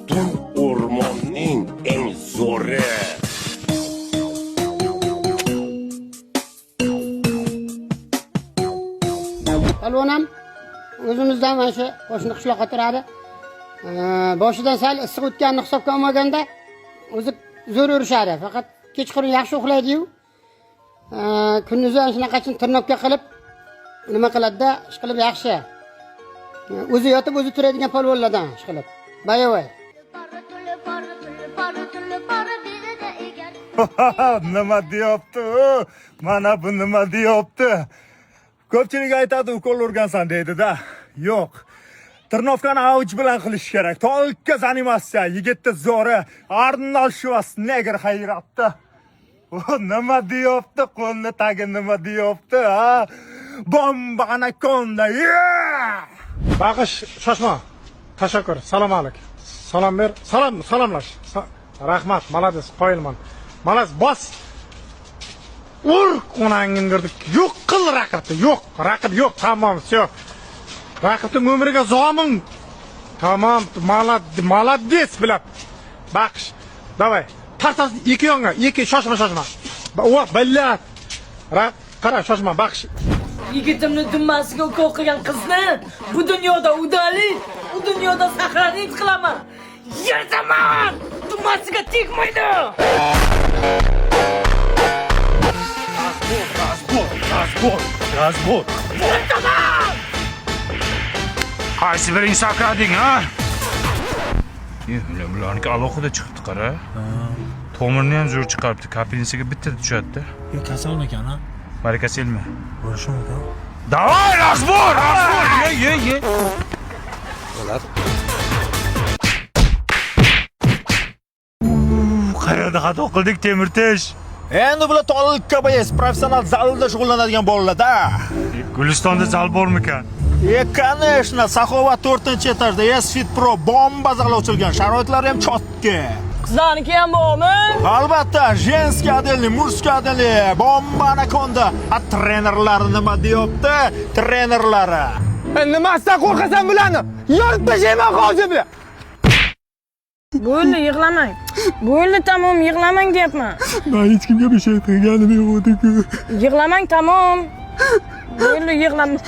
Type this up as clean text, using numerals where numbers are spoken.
butun o'rmonning eng zo'ri. Palvonam o'zimizdan mana shu qo'shni qishloqqa turadi. Boshidan sal issiq o'tganini hisobga olmaganda o'zi zo'r urishadi. Faqat kechqurun yaxshi uxlaydi-yu. Kunduzi ana shunaqachun tirnoqqa qilib nima qiladi-da, ish qilib yaxshi. O'zi yotib o'zi turadigan polvonlardan ish qilib. Bayavoy. Nima deyapti? Mana bu nima deyapti? Ko'pchilik aytadi, ukol urgansan deydi-da. Yo'q. Tirnovkani avj bilan qilish kerak. Tolga animasiya, yigitni zo'ri, Arnold Schwarzenegger hayratdi. Nima deyapti? Qo'lni tagi nima deyapti, ha? Bomba anakonda. Baqish, shoshma. Tashakkur. Salom alik. Salom ber. Salomlash. Rahmat, malades, qoyilman. Malas bos. Ur, onangni girdik. Yo'q qil raqibni. Yo'q, raqib yo'q. Tamam, всё. Raqibning umriga zomin. Tamam, malades bilab. Baqish. Davay. Tartas ikki yonga, ikki shoshma. O, billat. Qara, shoshma, baqish. Yigitimni dummasiga ukol qilgan qizni bu dunyoda udali, u dunyoda saqlanib qilaman. Yerdaman! Dummasiga tegmaydi. Razbor. Qaysi biring sakrading, ha? Bularniki alohida chiqibdi, qara. Tomirni ham zo'r chiqaribdi. Kapelnisiga bitta tushadi-da. Kasalmikan, ha? Barakaselmi? Bo'lishi mumkin. Davay, razbor! Ye. Bo'ladi. Qayerda xato qildik, Temirtash? Endi bular tolga boyas professional zalda shug'ullanadigan bolalar-da. Gulistonda zal bormikan? Конечно, Saxovat 4-etajda S-Fit Pro bomba zali ochilgan. Sharoitlari ham chotki. Qizlarniki ham bormi? Albatta, женский отделный, murskiy отделный, bomba anakonda. Trenerlari nima deyapti? Trenerlari. Nimasidan qo'rqasan bularni? Yorib tashlayman hozir bu. Bo'ldi, yig'lamang. Bo'ldi, tamom, yig'lamang deyapman. Men hech kimga bir şey qilganim yo'q edi-ku. Yig'lamang, tamom. Bo'ldi, yig'lamang.